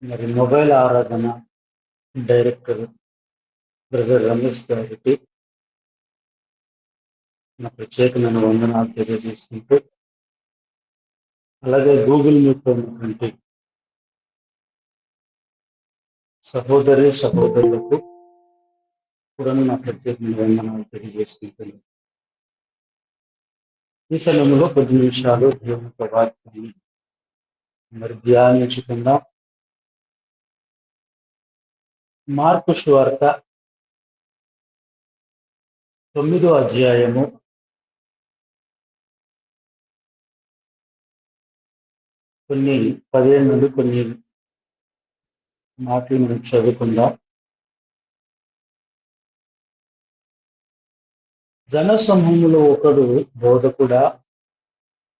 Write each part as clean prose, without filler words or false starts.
మరి మొబైల్ ఆరాధన director brother Ramesh గారికి నా ప్రత్యేకమైన వందనాలు తెలియజేసుకుంటూ, అలాగే గూగుల్ మీట్ లో ఉన్నటువంటి సహోదరులకు కూడా నా ప్రత్యేకమైన వందనాలు తెలియజేసుకుంటున్నాను. ఈ సమయంలో కొద్ది నిమిషాలు దేవుని వాక్యాన్ని మరి ధ్యానించుకుందాం. మార్కు సువార్త 9వ అధ్యాయము కొన్ని 17 నుండి కొన్ని మాటలు మనం చదువుకుందాం. జనసమూహంలో ఒకడు, బోధకుడా,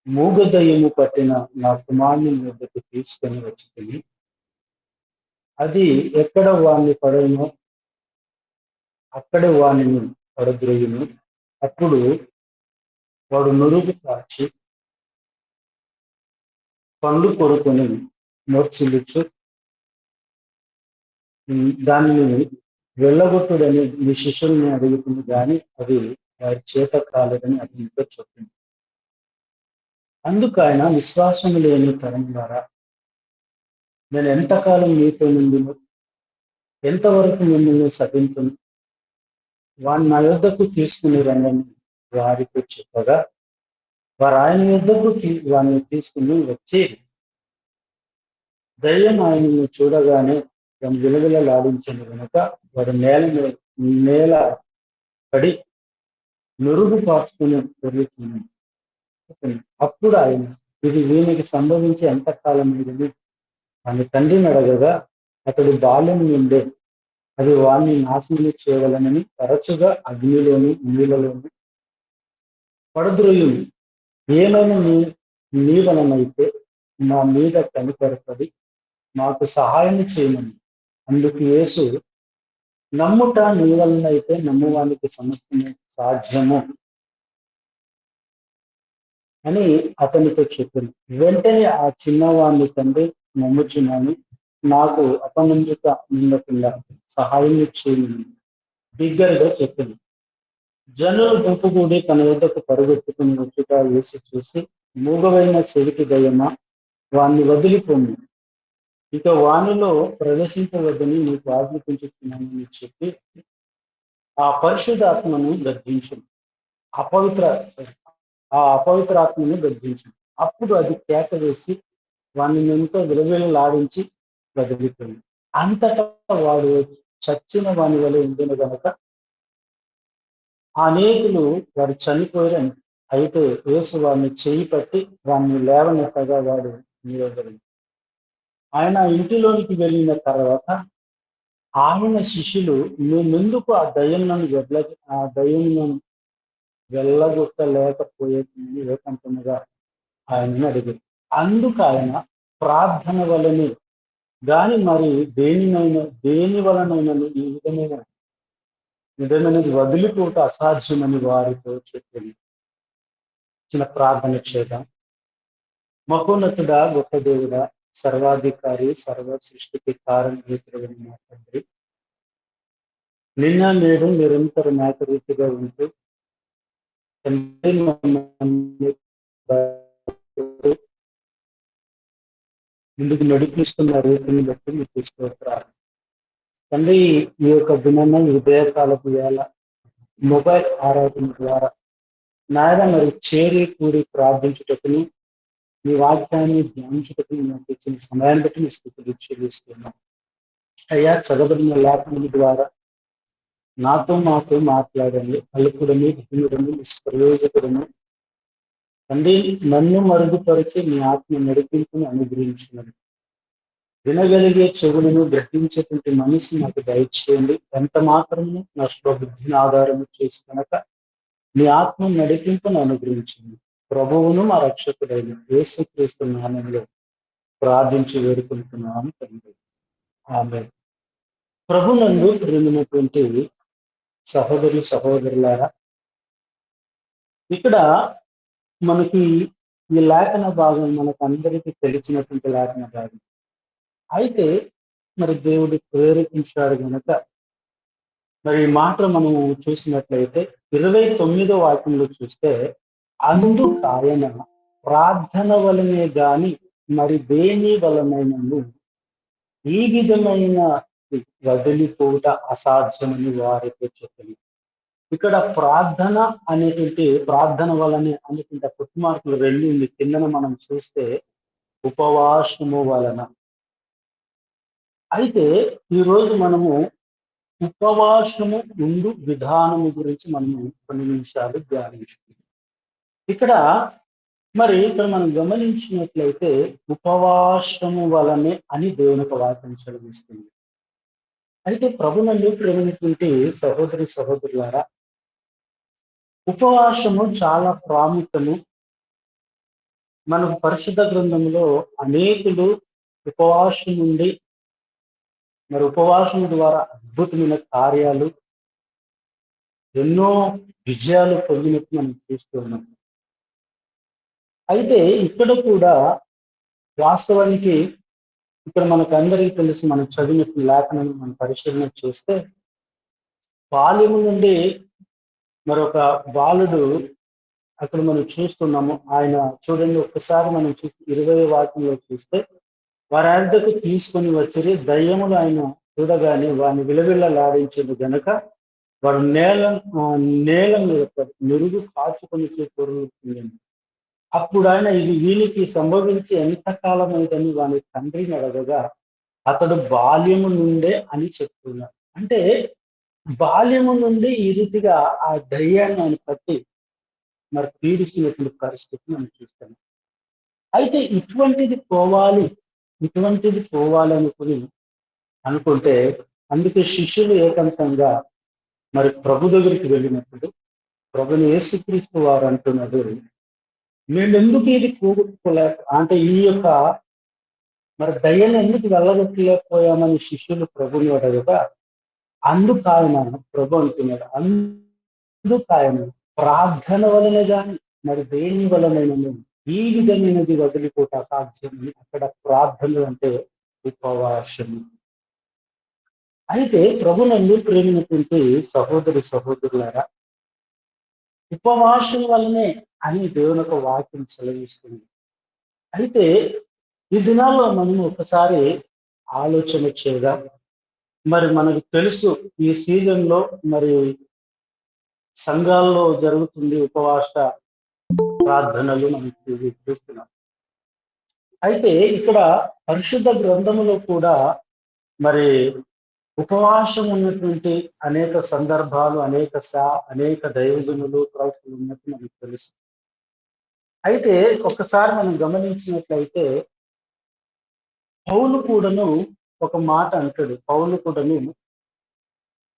మూగదయ్యము పట్టిన నా కుమారుని వద్దకు తీసుకొని వచ్చి, అది ఎక్కడ వాణ్ణి పడేనో అక్కడే వాణిని పడద్రోయును. అప్పుడు వాడు నురుగు కాచి పండు కొరుకొని నోర్చిల్లుచు, దానిని వెళ్ళగొట్టుడని మీ శిష్యుల్ని అడుగుతుంది, కానీ అది వారి చేత కాలేదని అతనితో చెప్పింది. అందుకు ఆయన, విశ్వాసం లేని తరం ద్వారా నేను ఎంతకాలం మీతో నుండిను, ఎంతవరకు మిమ్మల్ని సహించును, వాడిని నా యొద్దకు తీసుకుని రండని వారితో చెప్పగా, వారు ఆయన యొద్దకు వాడిని తీసుకుని వచ్చి, దయ్యం ఆయనను చూడగానే తన విలువలాడించింది కనుక వాడు నేల పడి నురుగు పార్చుకుని పెరుగుతున్నాడు. అప్పుడు ఆయన, ఇది వీనికి సంభవించి ఎంతకాలం అయింది అని తండ్రిని అడగగా, అతడు బాల్యం నుండే అది వాణ్ణి నాశనం చేయగలనని తరచుగా అగ్నిలోని నీళ్ళలోని పడద్రోయును. ఏమైనా నీ వలనైతే నా మీద కనికరపడి మాకు సహాయం చేయమని. అందుకు యేసు, నమ్ముట నీ వలనైతే నమ్మువానికి సమస్తము సాధ్యము అని అతనితో చెప్పింది. వెంటనే ఆ చిన్నవాడిని తండ్రి, నమ్ముచున్నాను, నాకు అపనందిత నిండకుండా సహాయం చేయమని బిగ్గరగా చెప్పింది. జనులు గుంపుగూడి తన వద్దకు పరుగెత్తుకుని వచ్చుట యేసు చూసి, మూగవైన చెవిటి దయ్యమా, వాణ్ణి వదిలిపోము, ఇక వానిలో ప్రవేశించవద్దని నీకు ఆజ్ఞాపించుతున్నానని చెప్పి ఆ పరిశుద్ధాత్మను గద్దించును. అపవిత్రాత్మను గద్దించును. అప్పుడు అది కేక వేసి వాణ్ణి ఎంతో విలువలాడించి వదిలిపోయింది. అంతటా వాడు చచ్చిన వాని వల్ల ఉండిన గనక అనేకులు వారు చనిపోయారని. అయితే యేసు వారిని చేయి పట్టి వారిని లేవనెత్తగా వాడు నిలబడింది. ఆయన ఇంటిలోనికి వెళ్ళిన తర్వాత ఆయన శిష్యులు, మేమెందుకు ఆ దయ్యం వెళ్ళగొట్టలేకపోయేది ఏకంటున్నగా ఆయనను అడిగారు. అందుకు ఆయన, ప్రార్థన వలనే గాని మరి దేని వలనైనను ఈ విధమైనది వదిలిపోట అసాధ్యమని వారితో చెప్పింది. చిన్న ప్రార్థన చేద్దాం. మహోన్నతుడా, గొప్ప దేవుడా, సర్వాధికారి, సర్వ సృష్టికి కారణభూతుడైన మా తండ్రి, నిన్న నేడు నిరంతరం ఏకరీతిగా ఉంటూ ముందుకు నడిపిస్తున్న రీతిని బట్టి మీకు స్తోత్రాలు తండ్రి. ఈ యొక్క దినాన్న ఉదయకాలపు వేళ మొబైల్ ఆరాధన ద్వారా నాయన మరి చేరి కూడి ప్రార్థించుటకుని, మీ వాక్యాన్ని ధ్యానించుటకుని నాకు ఇచ్చిన సమయాన్ని బట్టి మీ స్థితిని చెల్లిస్తున్నాం. అయ్యా, చదవబడిన లేఖనం ద్వారా నాతో మాట్లాడండి. అల్పుడని, భిన్నుడని, నిష్ప్రయోజకుడని తండ్రి, నన్ను మరుగుపరిచి మీ ఆత్మ నడిపింపుని అనుగ్రహించున్నది. వినగలిగే చెవులను గ్రహించేటువంటి మనసు నాకు దయచేయండి. ఎంత మాత్రము నా స్వబుద్ధిని ఆధారము చేసి కనుక మీ ఆత్మ నడిపింపును అనుగ్రహించింది. ప్రభువును మా రక్షకుడైన యేసుక్రీస్తు నామములో ప్రార్థించి వేడుకుంటున్నాను తండ్రి, ఆమేన్. ప్రభునందు ప్రియమైనటువంటి సహోదరులారా, ఇక్కడ మనకి ఈ లేఖన భాగం మనకు అందరికీ తెలిసినటువంటి లేఖన భాగం. అయితే మరి దేవుడు ప్రేరేపించాడు గనక మరి ఈ మాటలు మనం చూసినట్లయితే 29వ వాక్యంలో చూస్తే అందుకాయన ప్రార్థన వలనే గాని మరి దేని వలనైనను ఈ విధమైన వదిలిపోవుట అసాధ్యమని వారితో చెప్పింది. ఇక్కడ ప్రార్థన అనేటువంటి ప్రార్థన వలనే అనేటువంటి పుట్టుమార్కులు రెండు కిందన మనం చూస్తే ఉపవాసము వలన. అయితే ఈరోజు మనము ఉపవాసము ఉండు విధానము గురించి మనము కొన్ని నిమిషాలు ధ్యానించుకుందాం. ఇక్కడ ఇక్కడ మనం గమనించినట్లయితే ఉపవాసము వలనే అని దేవుని యొక్క వాక్యం సెలవిస్తుంది. అయితే ప్రభునందు ప్రేమైనటువంటి సహోదరి సహోదరులారా, ఉపవాసము చాలా ప్రాముఖ్యము. మనకు పరిశుద్ధ గ్రంథంలో అనేకులు ఉపవాసం నుండి మరి ఉపవాసం ద్వారా అద్భుతమైన కార్యాలు ఎన్నో విజయాలు పొందినట్టు మనం చూస్తూ ఉన్నాం. అయితే ఇక్కడ కూడా వాస్తవానికి ఇక్కడ మనకు అందరికీ తెలుసు, మనం చదివినట్టు లేఖనాన్ని మనం పరిశీలన చేస్తే బాల్యము నుండి మరొక బాలుడు అక్కడ మనం చూస్తున్నాము. ఆయన చూడండి, ఒక్కసారి మనం చూస్తే 20వ వాక్యంలో చూస్తే వారి అద్దకు తీసుకొని వచ్చి దయ్యములు ఆయన చూడగానే వారిని విలవిల్లలాడించేది గనక వారు నేల మీద మెరుగు కాచుకొని పొరుగుతుంది. అప్పుడు ఆయన ఇది వీనికి సంభవించి ఎంతకాలం అయిందని వాని తండ్రిని అడగగా అతడు బాల్యము నుండే అని చెప్తున్నాడు. అంటే బాల్యము నుండి ఈ రీతిగా ఆ దయ్యాన్ని ఆయన పట్టి మరి పీడిస్తున్నటువంటి పరిస్థితి మనం చూస్తున్నాం. అయితే ఇటువంటిది పోవాలి అనుకుంటే అందుకే శిష్యులు ఏకాంతంగా మరి ప్రభు దగ్గరికి వెళ్ళినప్పుడు ప్రభుని యేసుక్రీస్తు వారు అంటున్నారు, మేము ఎందుకు ఇది పోగొట్టుకోలేక అంటే ఈ యొక్క మరి దయ్యాన్ని ఎందుకు వెళ్ళగొట్టలేకపోయామని శిష్యులు ప్రభుని అడగగా అందుకు ఆయన ప్రభు అంటున్నాడు, అందుకు ఆయన ప్రార్థన వలనే కానీ మరి దేని వలనైనా ఈ విధమైనది వదిలిపోతే అసాధ్యమని అక్కడ ప్రార్థనలు అంటే ఉపవాసము. అయితే ప్రభునందు ప్రేమినటువంటి సహోదరి సహోదరులారా, ఉపవాసం వల్లనే అని దేవుని యొక్క వాక్యం సెలవిస్తుంది. అయితే ఈ దినాల్లో మనం ఒకసారి ఆలోచన చేయగా మరి మనకు తెలుసు ఈ సీజన్ లో మరి సంఘాల్లో జరుగుతుంది ఉపవాస ప్రార్థనలు మనం చూస్తున్నాం. అయితే ఇక్కడ పరిశుద్ధ గ్రంథములో కూడా మరి ఉపవాసం ఉన్నటువంటి అనేక సందర్భాలు అనేక దైవజనులు ప్రవక్తలు ఉన్నట్టు మనకు తెలుసు. అయితే ఒకసారి మనం గమనించినట్లయితే పౌలు కూడాను ఒక మాట అంటాడు. పౌలు కూడాను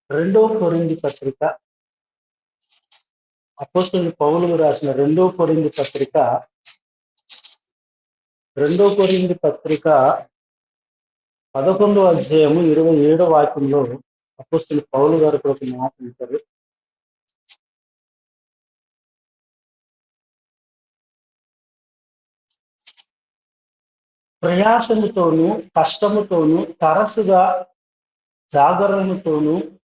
2వ కొరింథీ పత్రిక, అపోస్తలుడు పౌలు రాసిన 2వ కొరింథీ పత్రిక 11వ అధ్యాయము 27వ వాక్యంలో అపోస్తలుడు పౌలు గారు ఒక మాట అంటారు. ప్రయాసముతోనూ కష్టముతోనూ తరచుగా జాగరణతోనూ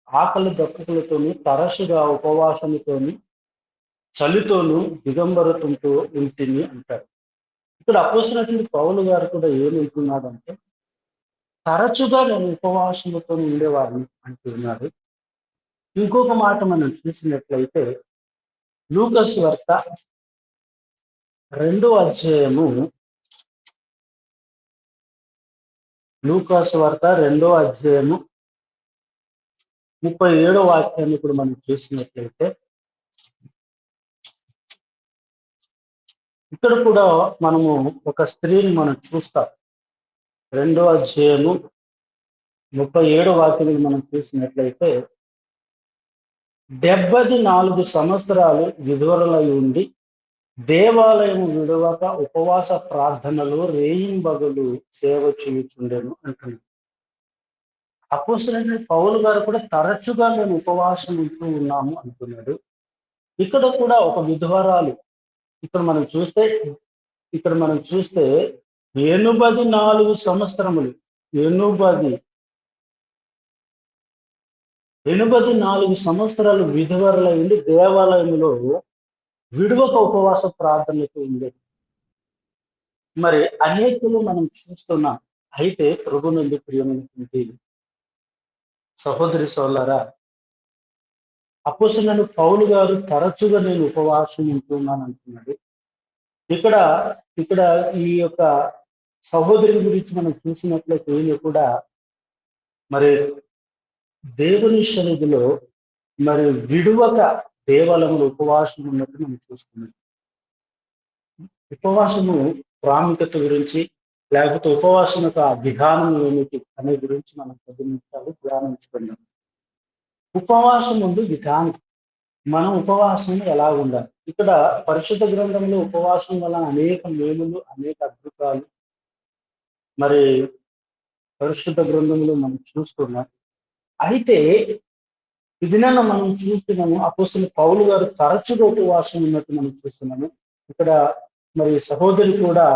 ఆకలి దప్పులతోనూ తరచుగా ఉపవాసముతోనూ చలితోనూ దిగంబరతంతో ఉంటుంది అంటారు. ఇక్కడ అపోస్తలుడు పౌలు గారు కూడా ఏమంటున్నాడంటే తరచుగా నేను ఉపవాసముతో ఉండేవాడిని అంటున్నాడు. ఇంకొక మాట మనం చూసినట్లయితే లూకాసు వార్త 2వ అధ్యాయము 37వ వాక్యాన్ని ఇప్పుడు మనం చూసినట్లయితే ఇక్కడ కూడా మనము ఒక స్త్రీని మనం చూస్తాం. 2వ అధ్యాయము 37వ వాక్యాన్ని మనం చూసినట్లయితే 74 సంవత్సరాలు విధవరులై ఉండి దేవాలయం విడవక ఉపవాస ప్రార్థనలు రేయింబగలు సేవ చేయుచుండెను అంటున్నాడు. అపోస్తలుడైన పౌలు గారు కూడా తరచుగా మేము ఉపవాసం ఉంటూ ఉన్నాము అంటున్నాడు. ఇక్కడ కూడా ఒక విధవరాలు ఇక్కడ మనం చూస్తే 84 సంవత్సరములు ఎనుబది 84 సంవత్సరాలు విధవరులైండి దేవాలయంలో విడువక ఉపవాస ప్రార్థనలకు ఉండేది. మరి అనేకులు మనం చూస్తున్నాం. అయితే ప్రభునందు ప్రియమైనటువంటి సహోదరి సోదరులారా, అపోస్తలుడైన పౌలు గారు తరచుగా నేను ఉపవాసం ఉంటున్నాను అంటున్నాడు. ఇక్కడ ఇక్కడ ఈ యొక్క సహోదరి గురించి మనం చూసినట్లయితే ఈమె కూడా మరి దేవుని సన్నిధిలో మరి విడువక దేవాలయంలో ఉపవాసం ఉన్నట్టు మనం చూస్తున్నాం. ఉపవాసము ప్రాముఖ్యత గురించి, లేకపోతే ఉపవాసం యొక్క విధానం ఏమిటి అనే గురించి మనం 10 నిమిషాలు ధ్యానించుకుందాం. ఉపవాసం ఉంది విధానం. మనం ఉపవాసం ఎలా ఉండాలి? ఇక్కడ పరిశుద్ధ గ్రంథంలో ఉపవాసం వలన అనేక మేలులు, అనేక అద్భుతాలు మరి పరిశుద్ధ గ్రంథంలో మనం చూస్తున్నాం. అయితే ఈ దినాన మనం చూస్తున్నాము అపోస్తలుడు పౌలు గారు తరచుగా ఉపవాసం ఉన్నట్టు మనం చూస్తున్నాము. ఇక్కడ మరి సహోదరి కూడా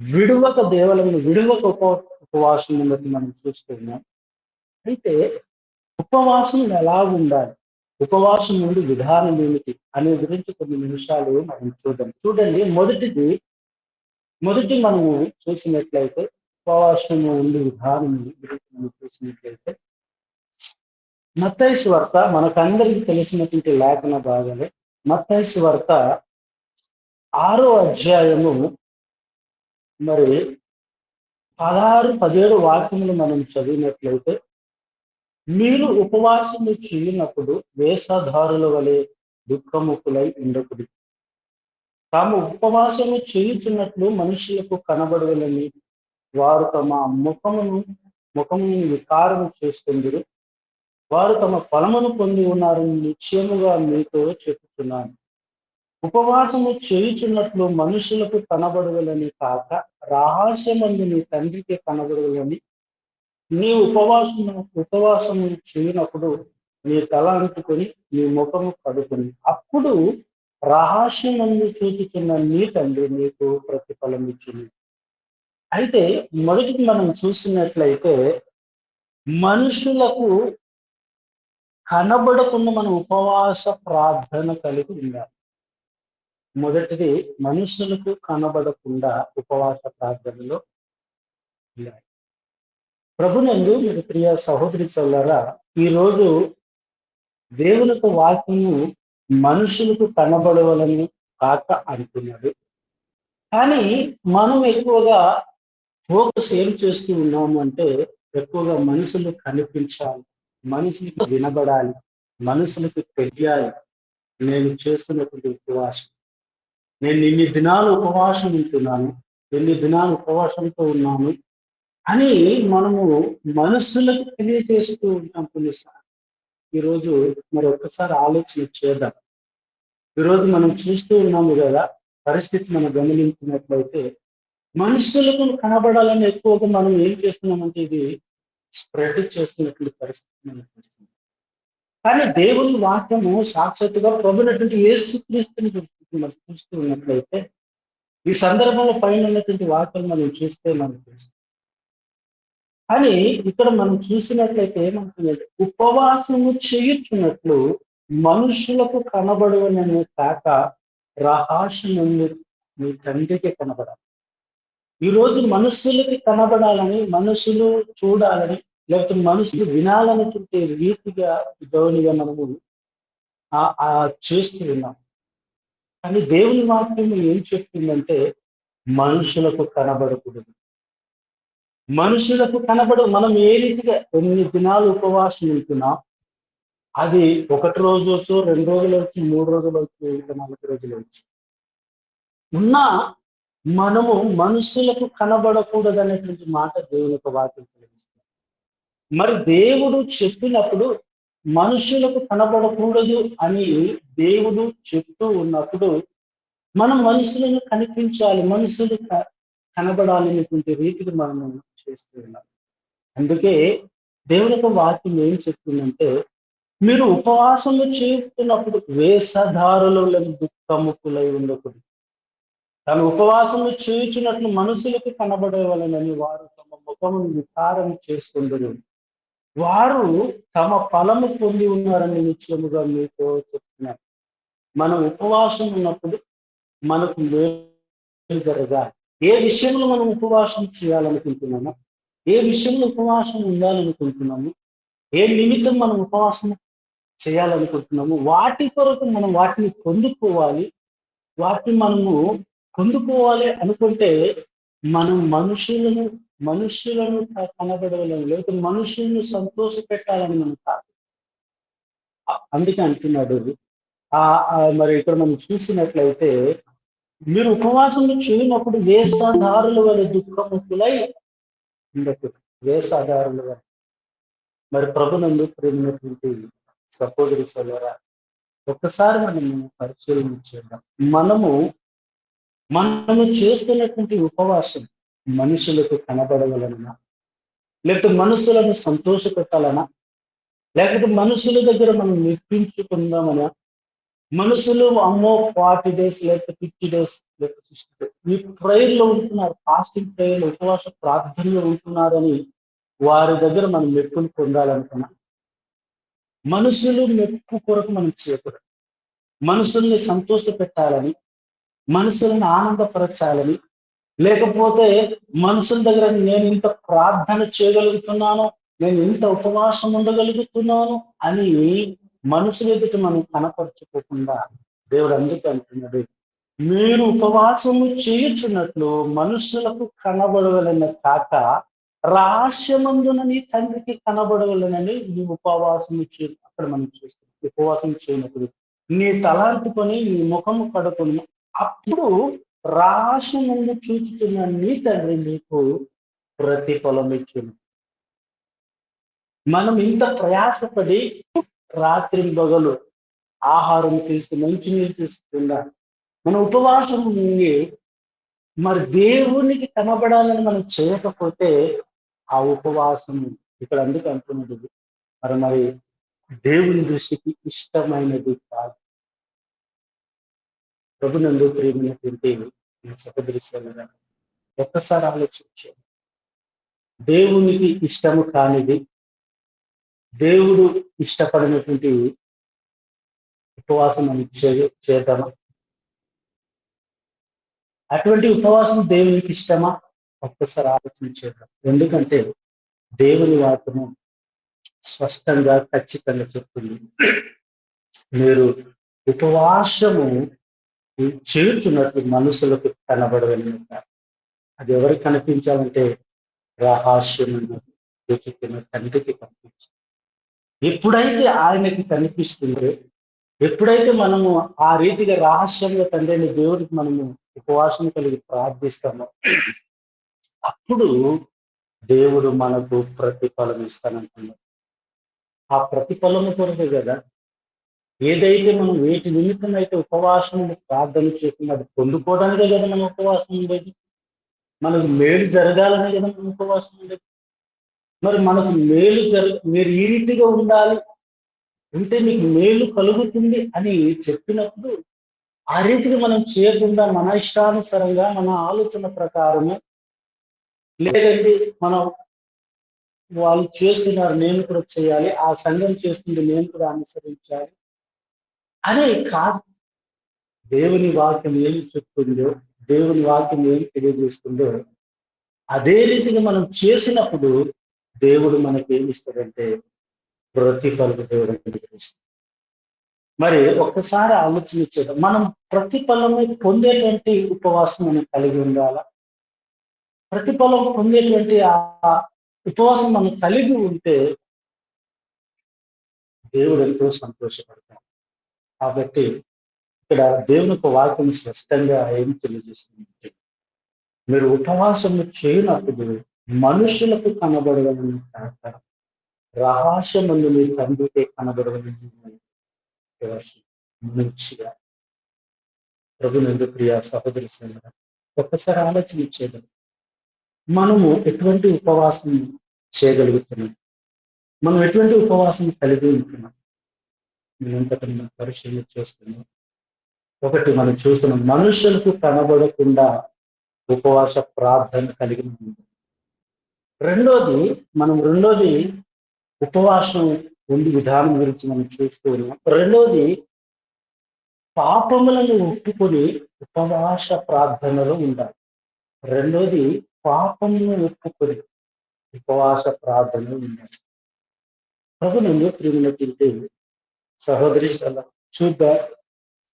విడువక దేవాలయంలో విడువక ఉపవాసం ఉన్నట్టు మనం చూస్తున్నాం. అయితే ఉపవాసం ఎలా ఉండాలి? ఉపవాసం నుండి విధానం ఏమిటి అనే గురించి కొన్ని నిమిషాలు మనం చూద్దాం. చూడండి, మొదటి మనము చూసినట్లయితే ఉపవాసము ఉండి విధానం గురించి మనం చూసినట్లయితే మత్తయి సువార్త మనకందరికి తెలిసినటువంటి లేఖన భాగమే. మత్తయి సువార్త 6వ అధ్యాయము మరి 16, 17 వాక్యములు మనం చదివినట్లయితే, మీరు ఉపవాసము చేయనప్పుడు వేషధారుల వలె దుఃఖముఖులై ఉండకుడి. తాము ఉపవాసము చేయుచున్నట్లు మనుషులకు కనబడవలని వారు తమ ముఖమును వికారము చేస్తుందిరు. వారు తమ ఫలమును పొంది ఉన్నారని నిశ్చయముగా మీతో చెప్పుతున్నాను. ఉపవాసము చేయుచున్నట్లు మనుషులకు కనబడవలని కాక రహస్యమందు నీ తండ్రికి కనబడవలని నీ ఉపవాసము చేయనప్పుడు నీ తల అంటుకొని నీ ముఖము కడుకొని అప్పుడు రహస్యమందు చూచుచున్న నీ తండ్రి నీకు ప్రతిఫలం ఇచ్చింది. అయితే మొదటిది మనం చూసినట్లయితే మనుషులకు కనబడకుండా మనం ఉపవాస ప్రార్థన కలిగి ఉండాలి. మొదటిది మనుషులకు కనబడకుండా ఉపవాస ప్రార్థనలో ఉండాలి. ప్రభునందు మీరు ప్రియ సహోదరి సోదరులారా, ఈరోజు దేవుని యొక్క వాక్యము మనుషులకు కనబడవలని కాక అంటున్నాడు. కానీ మనం ఎక్కువగా ఫోకస్ ఏం చేస్తూ ఉన్నాము అంటే, ఎక్కువగా మనుషులు కనిపించాలి, మనుషులకు వినబడాలి, మనుషులకు తెలియాలి నేను చేస్తున్నటువంటి ఉపవాసం. నేను ఇన్ని దినాలు ఉపవాసం ఉంటున్నాను, ఎన్ని దినాలు ఉపవాసంతో ఉన్నాను అని మనము మనస్సులకు తెలియజేస్తూ ఉంటాం కొన్నిసార్లు. ఈరోజు మరి ఒక్కసారి ఆలోచన చేద్దాం. ఈరోజు మనం చూస్తూ ఉన్నాము కదా, పరిస్థితి మనం గమనించినట్లయితే మనుషులకు కనబడాలని ఎక్కువగా మనం ఏం చేస్తున్నామంటే ఇది స్ప్రెడ్ చేస్తున్నటువంటి పరిస్థితి మనం చూస్తున్నాం. కానీ దేవుని వాక్యము సాక్షాత్తుగా ప్రభునటువంటి యేసుక్రీస్తుని మనం చూస్తూ ఉన్నట్లయితే ఈ సందర్భంలో పైన ఉన్నటువంటి వాక్యం మనం చూస్తే మనం చూస్తాం. కానీ ఇక్కడ మనం చూసినట్లయితే ఏమంటున్నది, ఉపవాసము చేయుచున్నట్లు మనుషులకు కనబడవననే కాక రహస్యమందు మీ తండ్రికి కనబడాలి. ఈరోజు మనుషులకి కనబడాలని, మనుషులు చూడాలని, లేకపోతే మనుషులు వినాలనుకుంటే రీతిగా ధోనిగా మనము చేస్తూ ఉన్నాం. కానీ దేవుని వాక్యం ఏం చెప్తుందంటే మనుషులకు కనబడకూడదు. మనుషులకు మనం ఏ రీతిగా ఎన్ని దినాలు ఉపవాసం ఉంటున్నాం, అది 1 రోజు వచ్చు, 2 రోజులు వచ్చు, 3 రోజులు వచ్చు, 4 రోజులు వచ్చు. ఉన్నా మనము మనుషులకు కనబడకూడదు అనేటువంటి మాట దేవుని యొక్క వాక్యం తెలియజేస్తుంది. మరి దేవుడు చెప్పినప్పుడు మనుషులకు కనబడకూడదు అని దేవుడు చెప్తూ ఉన్నప్పుడు మనం మనుషులను కనిపించాలి, మనుషులు కనబడాలనేటువంటి రీతికి మనం చేస్తూ ఉన్నాం. అందుకే దేవుని యొక్క వాక్యం ఏం చెప్తుందంటే, మీరు ఉపవాసము చేస్తున్నప్పుడు వేషధారులను దుఃఖముఖులై ఉండకూడదు. తను ఉపవాసము చేయుచున్నట్లు మనుషులకు కనబడవలనని వారు తమ ముఖమును వికారం చేసుకుందరు. వారు తమ ఫలము పొంది ఉన్నారని నిశ్చయముగా మీతో చెప్తున్నారు. మనం ఉపవాసం ఉన్నప్పుడు మనకు మేలు జరగాలి. ఏ విషయంలో మనం ఉపవాసం చేయాలనుకుంటున్నామో, ఏ విషయంలో ఉపవాసం ఉండాలనుకుంటున్నాము, ఏ నిమిత్తం మనం ఉపవాసం చేయాలనుకుంటున్నాము, వాటి కొరకు మనం వాటిని పొందుకోవాలి. వాటిని మనము పొందుకోవాలి అనుకుంటే మనం మనుషులను కనబడవలని, లేకపోతే మనుషులను సంతోష పెట్టాలని మనం కాదు. అందుకే అంటున్నాడు. మరి ఇక్కడ మనం చూసినట్లయితే మీరు ఉపవాసం చేయనప్పుడు వేషధారుల వలె దుఃఖముఖులై ఉండకూడదు. వేషధారుల వలె. మరి ప్రభునందు ప్రేమైనటువంటి సహోదరి సోదరా, ఒక్కసారి మనం పరిశీలన చేద్దాం. మనము చేస్తున్నటువంటి ఉపవాసం మనుషులకు కనబడగలనా, లేకపోతే మనుషులను సంతోష పెట్టాలనా, లేకపోతే మనుషుల దగ్గర మనం మెప్పించుకుందామనా, మనుషులు అమ్మో 40 days లేకపోతే 50 days లేకపోతే 60 days ఈ ప్రేయర్ లో ఉంటున్నారు, ఫాస్టింగ్ ప్రేయర్లు ఉపవాస ప్రార్థనలో ఉంటున్నారని వారి దగ్గర మనం మెప్పులు పొందాలనుకున్నా, మనుషులు మెప్పు కొరకు మనం చేయకూడదు. మనుషుల్ని సంతోష పెట్టాలని, మనుషులను ఆనందపరచాలని, లేకపోతే మనుషుల దగ్గర నేను ఇంత ప్రార్థన చేయగలుగుతున్నాను, నేను ఇంత ఉపవాసం ఉండగలుగుతున్నాను అని మనుషుల ఎదుట మనం కనపరచుకోకుండా దేవుడు అందుకే అంటున్నాడు, మీరు ఉపవాసము చేయుచున్నట్లు మనుషులకు కనబడవలన కాక రహస్యమందున నీ తండ్రికి కనబడవలనని నీ ఉపవాసము అక్కడ మనం చూస్తాం. ఉపవాసం చేయనప్పుడు నీ తలాంటి పని నీ ముఖము కడుకొని అప్పుడు రహస్యమందు చూచుతున్న నీ తండ్రి నీకు ప్రతిఫలం ఇచ్చును. మనం ఇంత ప్రయాసపడి రాత్రి పగలు ఆహారం తీసుకుని మంచినీళ్ళు తీసుకుండా మన ఉపవాసం ఉండి మరి దేవునికి కనబడాలని మనం చేయకపోతే ఆ ఉపవాసం ఇక్కడ అందుకు అంటున్నది మరి దేవుని దృష్టికి ఇష్టమైనది కాదు. ప్రభునందు ప్రియమైనటువంటి సహోదరి సోదరులారా, ఒక్కసారి ఆలోచించాను. దేవునికి ఇష్టము కానిది, దేవుడు ఇష్టపడినటువంటి ఉపవాసం మనం చేద్దామా? అటువంటి ఉపవాసం దేవునికి ఇష్టమా? ఒక్కసారి ఆలోచన చేద్దాం. ఎందుకంటే దేవుని వాక్యము స్పష్టంగా ఖచ్చితంగా చెప్తుంది, మీరు ఉపవాసము చేర్చున్నట్టు మనుషులకు కనబడవని. అది ఎవరికి కనిపించాలంటే రహస్యమైన తండ్రికి కనిపించాలి. ఎప్పుడైతే ఆయనకి కనిపిస్తుందో, ఎప్పుడైతే మనము ఆ రీతిగా రహస్యంగా తండ్రిని దేవుడికి మనము ఉపవాసం కలిగి ప్రార్థిస్తామో అప్పుడు దేవుడు మనకు ప్రతిఫలం ఇస్తానంటున్నాడు. ఆ ప్రతిఫలము కొరకే కదా, ఏదైతే మనం వేటి నిమిత్తం అయితే ఉపవాసం ప్రార్థన చేసింది అది పొందుకోవడానికే కదా మనం ఉపవాసం ఉండేది. మనకు మేలు జరగాలనే కదా మనం ఉపవాసం ఉండేది. మరి మనకు మీరు ఈ రీతిగా ఉండాలి ఉంటే మీకు మేలు కలుగుతుంది అని చెప్పినప్పుడు ఆ రీతిగా మనం చేయకుండా మన ఇష్టానుసారంగా మన ఆలోచన ప్రకారము, లేదండి మనం వాళ్ళు చేస్తున్నారు నేను కూడా చేయాలి, ఆ సంఘం చేస్తుంది నేను కూడా అనుసరించాలి అనే కాదు. దేవుని వాక్యం ఏమి చెప్తుందో, దేవుని వాక్యం ఏమి తెలియజేస్తుందో అదే రీతిగా మనం చేసినప్పుడు దేవుడు మనకి ఏమి ఇస్తాడంటే ప్రతిఫలం దేవుడు ఇస్తాడు. మరి ఒక్కసారి ఆలోచన చేద్దాం, మనం ప్రతిఫలం పొందేటువంటి ఉపవాసం మనం కలిగి ఉండాలా? ప్రతిఫలం పొందేటువంటి ఆ ఉపవాసం మనం కలిగి ఉంటే దేవుడు ఎంతో సంతోషపడతాడు. కాబట్టి ఇక్కడ దేవుని యొక్క వాక్యం స్పష్టంగా ఏం తెలియజేస్తుంది, మీరు ఉపవాసం చేయనప్పుడు మనుషులకు కనబడవలని కాక రహస్యమందు మీ తండ్రికి కనబడవలని మంచిగా. ప్రభునందు ప్రియ సహోదరి సోదరులారా, ఒక్కసారి ఆలోచన చేద్దాం, మనము ఎటువంటి ఉపవాసం చేయగలుగుతున్నాం, మనం ఎటువంటి ఉపవాసం కలిగి ఉంటున్నాం. నేనంతటి మనం పరిశీలన చేస్తున్నాం. ఒకటి మనం చూస్తున్నాం, మనుషులకు కనబడకుండా ఉపవాస ప్రార్థన కలిగి ఉంది. రెండోది రెండోది ఉపవాసం ఉండి విధానం గురించి మనం చూస్తూ ఉన్నాం. రెండోది పాపములను ఒప్పుకొని ఉపవాస ప్రార్థనలో ఉండాలి. రెండోది పాపములను ఒప్పుకొని ఉపవాస ప్రార్థనలో ఉండాలి. ప్రభునందు ప్రియమైనటువంటి సహోదరి చూద్దాం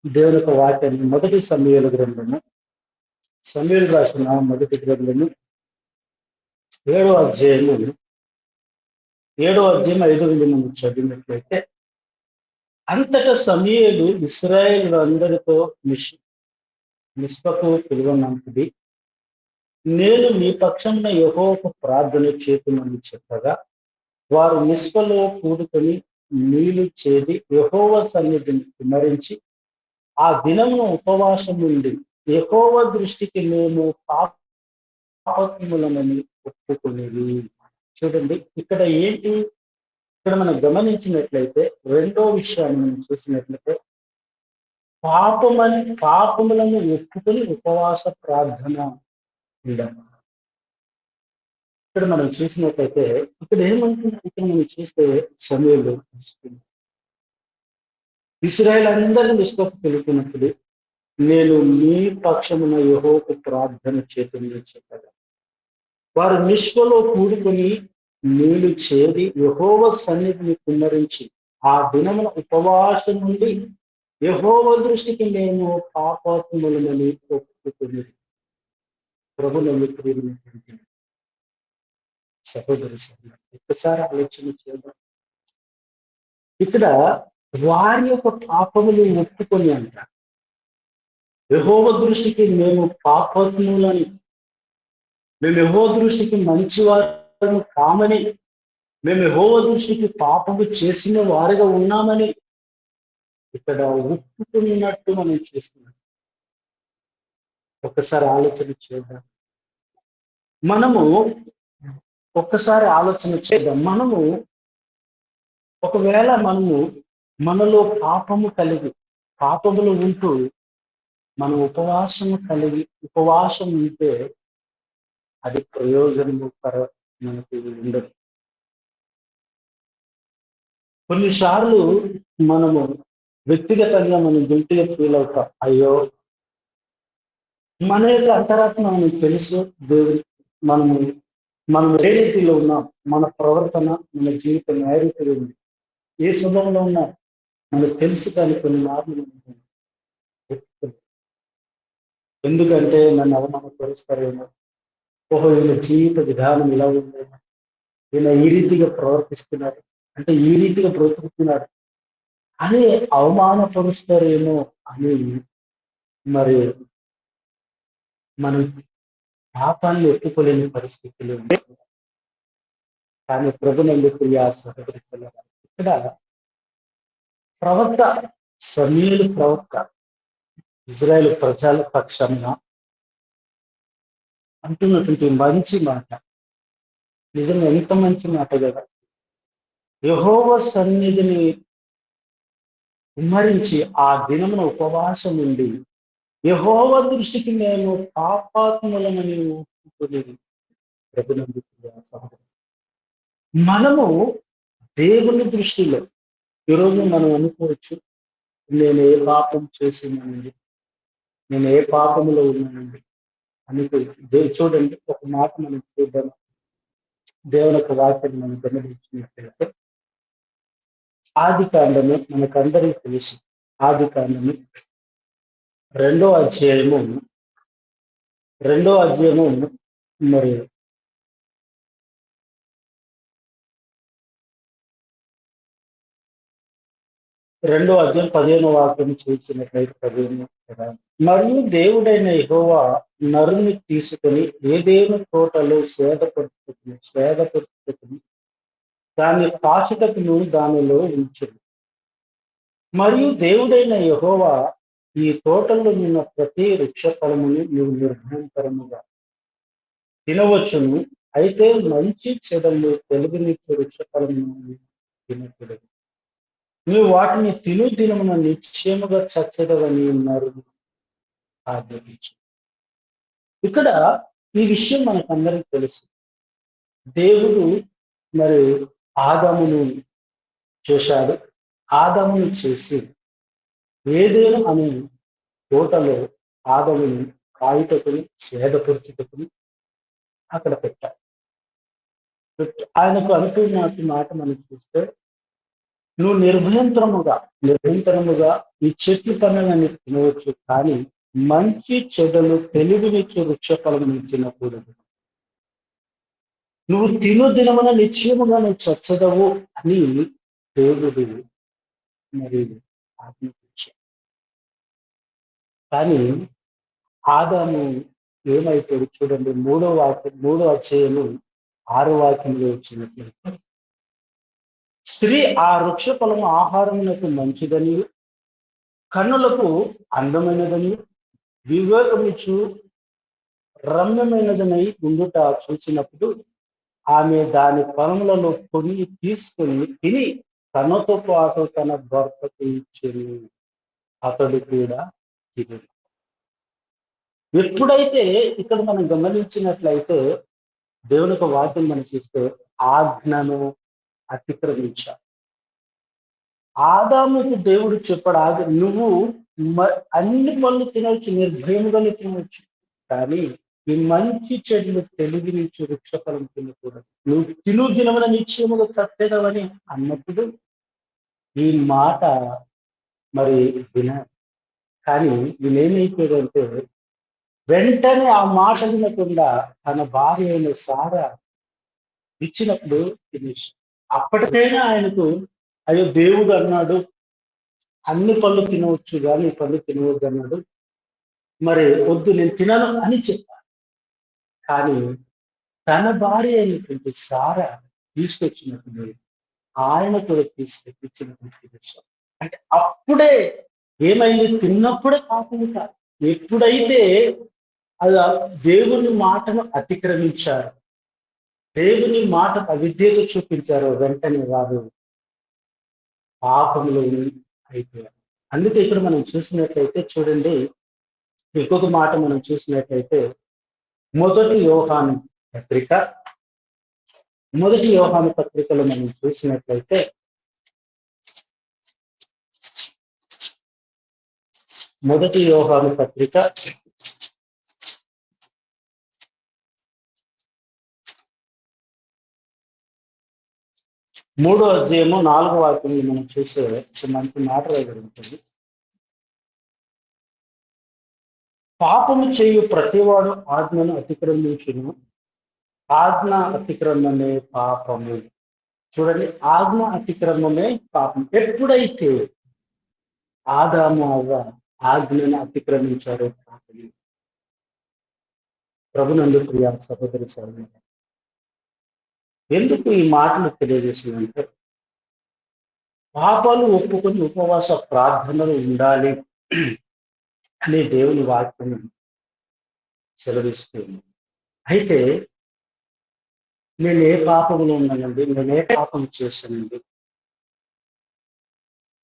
దేవుని యొక్క వాక్యాన్ని. మొదటి సమూయేలు గ్రంథము, సమూయేలు రాసిన మొదటి గ్రంథము 7వ అధ్యాయము 5వ మనం చదివినట్లయితే, అంతటా సమూయేలు ఇశ్రాయేలులందరితో మిస్పకు పిలువనంతది, నేను మీ పక్షంలో యెహోవాకు ప్రార్థన చేతుమని చెప్పగా, వారు మిస్పలో కూడుకొని నీళ్లు చేది యెహోవా సన్నిధిని కుమ్మరించి ఆ దినమున ఉపవాసం ఉండి యెహోవా దృష్టికి మేము పాపములమని ఒప్పుకునేది. చూడండి ఇక్కడ ఏంటి, ఇక్కడ మనం గమనించినట్లయితే రెండో విషయాన్ని మనం చూసినట్లయితే పాపములను ఒప్పుకొని ఉపవాస ప్రార్థన ఉండడం. ఇక్కడ మనం చూసినట్లయితే ఇక్కడ ఏమంటుంది, ఇక్కడ మనం చూస్తే సమూయేలు ఇశ్రాయేలు అందరినీ మిస్పకు పిలుపునప్పుడు, నేను మీ పక్షమున యెహోవాకు ప్రార్థన చేతుమని చెప్పగా, వారు మిస్పలో కూడుకొని నీళ్లు చేది యెహోవా సన్నిధిని కుమ్మరించి ఆ దినమున ఉపవాసం నుండి యెహోవా దృష్టికి మేము పాపాత్ములమని ఒప్పుకుని. ప్రభువునందు ప్రియమైనటువంటి సహోదరి ఒక్కసారి ఆలోచన చేద్దాం. ఇక్కడ వారి యొక్క పాపములు ఒప్పుకొని అంట, యెహోవా దృష్టికి మేము పాపాత్ములని, మేము యెహోవా దృష్టికి మంచివారము కామని, మేము యెహోవా దృష్టికి పాపము చేసిన వారిగా ఉన్నామని ఇక్కడ ఒప్పుకున్నట్టు మనం చేస్తున్నాం. ఒక్కసారి ఆలోచన చేద్దాం. మనము ఒకవేళ మనలో పాపములు ఉంటూ మనం ఉపవాసం ఉంటే అది ప్రయోజనము మనకి ఉండదు. కొన్నిసార్లు మనము వ్యక్తిగతంగా గిల్టీగా ఫీల్ అవుతాం. అయ్యో, మన యొక్క అంతరాత్మ మనకు తెలుసు, దేవుడు మనం ఏ రీతిలో ఉన్నాం, మన ప్రవర్తన, మన జీవితం ఏ రీతిలో ఉంది, ఏ స్వభావంలో ఉన్నాం మనకు తెలుసు. కానీ కొన్ని మార్లు ఎందుకంటే నన్ను అవమానపరుస్తారేమో, ఓహో ఈయన జీవిత విధానం ఇలా ఉందేమో, ఈయన ఈ రీతిగా ప్రవర్తిస్తున్నారు, అంటే ఈ రీతిగా బ్రతుకుతున్నారు అని అవమానపరుస్తారేమో అని మరి మనం పాపాన్ని ఒప్పుకోలేని పరిస్థితులు ఉన్నాయి. కానీ ప్రభునందు ప్రియ సహోదరి ఇక్కడ సమూయేలు ప్రవక్త ఇజ్రాయేల్ ప్రజల పక్షంగా అంటున్నటువంటి మంచి మాట, నిజంగా ఎంత మంచి మాట కదా. యెహోవా సన్నిధిని కుమ్మరించి ఆ దినమున ఉపవాసం ఉండి యెహోవా దృష్టికి మేము పాపాత్ములమని ఒప్పుకునేది. ప్రభునందు ప్రియ సహోదరి, మనము దేవుని దృష్టిలో ఈరోజు మనం అనుకోవచ్చు, నేను ఏ పాపం చేసినానండి, నేను ఏ పాపములో ఉన్నానండి అనుకోవచ్చు. చూడండి ఒక మాట మనం చూద్దాం. దేవుని యొక్క వాక్యాన్ని మనం గమనించినట్లయితే ఆది కాండము మనకందరికీ తెలుసు. ఆది కాండము రెండో అధ్యాయము మరి 15వ వాక్యం చూసినట్లయితే 15 మరియు దేవుడైన యెహోవా నరుని తీసుకొని ఏదెను తోటలో స్వేదపరుచుకుని దాన్ని పాచుటకును దానిలో ఉంచెను. మరియు దేవుడైన యెహోవా ఈ తోటలో ఉన్న ప్రతి వృక్ష ఫలమును నీవు నిర్భయంకరముగా తినవచ్చును, అయితే మంచి చెడులు తెలుగునిచ్చే వృక్ష ఫలమును తినకూడదు, నువ్వు వాటిని తిను దినమున నిశ్చయముగా చచ్చెదవని ఉన్నారు ఆజ్ఞాపించు. ఇక్కడ ఈ విషయం మనకందరికి తెలుసు. దేవుడు మరి ఆదామును చేశాడు. ఆదామును చేసి ఏదేను అనే తోటలో ఆదాముని కాయుటకుని సేదపరుచుటకుని అక్కడ పెట్టాడు. ఆయనకు అనుకున్న మాట మనం చూస్తే, నువ్వు నిర్భయంతరముగా ఈ చెట్టు పనులని తినవచ్చు, కానీ మంచి చెడులు తెలివినిచ్చు వృక్ష ఫలము ఇచ్చినప్పుడు నువ్వు తిను దినమున నిశ్చయముగా నువ్వు చచ్చదవు అని దేవుడు మరి ఆజ్ఞాపించాడు. కానీ ఆదాము ఏమైపోయాడు చూడండి, మూడో అధ్యాయము 6వ వాక్యంలో వచ్చినట్లయితే, స్త్రీ ఆ వృక్ష ఫలము ఆహారమునకు మంచిదని, కన్నులకు అందమైనదని, వివేకమిచ్చు రమ్యమైనదని ఉండుట చూసినప్పుడు ఆమె దాని ఫలములలో కొన్ని తీసుకొని తిని తనతో పాటు తన భర్తకు ఇచ్చెను. అతడు కూడా తిని. ఎప్పుడైతే ఇక్కడ మనం గమనించినట్లయితే దేవుని యొక్క వాక్యం మనం చూస్తే ఆజ్ఞను అతిక్రమించాడు. ఆదాముకు దేవుడు చెప్పాడు, నువ్వు అన్ని పనులు తినవచ్చు, నిర్భయముగా తినవచ్చు, కానీ ఈ మంచి చెడులు తెలివినిచ్చు వృక్షఫలం తినకూడదు, నువ్వు తిను దినమున నిశ్చయముగా చచ్చేదవని అన్నప్పుడు ఈ మాట మరి విన. కానీ వీళ్ళేమైపోయాడంటే వెంటనే ఆ మాట వినకుండా తన భార్య అయిన సారా ఇచ్చినప్పుడు తినేసి, అప్పటికైనా ఆయనకు అయ్యో దేవుడు అన్నాడు అన్ని పళ్ళు తినవచ్చు కానీ ఈ పళ్ళు తినవద్దు అన్నాడు, మరి వద్దు నేను తినను అని చెప్పాను. కానీ తన భార్య అయినటువంటి సారా తీసుకొచ్చినప్పుడు ఆయన కూడా తీసుకొచ్చినటువంటి విషయం అంటే అప్పుడే ఏమైంది, తిన్నప్పుడే పాపం కాదు. ఎప్పుడైతే అది దేవుని మాటను అతిక్రమించారు, దేవుని మాట అవిధేయత చూపించారో వెంటనే వారు పాపంలో అయిపోయారు. అందుకే ఇక్కడ మనం చూసినట్లయితే చూడండి, ఇంకొక మాట మనం చూసినట్లయితే మొదటి యోహాను పత్రిక పత్రికలో మనం చూసినట్లయితే మొదటి యోహాను పత్రిక 3వ అధ్యాయము 4వ వాక్యంలో మనం చూసే మంచి మాట రాయబడి ఉంటుంది. పాపము చేయు ప్రతివాడు ఆజ్ఞను అతిక్రమించును, ఆజ్ఞ అతిక్రమమే పాపము. చూడండి, ఆజ్ఞ అతిక్రమమే పాపం. ఎప్పుడైతే ఆదాము అవ్వ ఆజ్ఞను అతిక్రమించారో పాపము. ప్రభునందు ప్రియ సహోదరి సహోదరులారా, ఎందుకు ఈ మాటలు తెలియజేసిందంటే, పాపాలు ఒప్పుకొని ఉపవాస ప్రార్థనలు ఉండాలి అనే దేవుని వాక్యం సెలవిస్తుంది. అయితే నేను ఏ పాపంలో ఉన్నానండి, నేను ఏ పాపం చేస్తానండి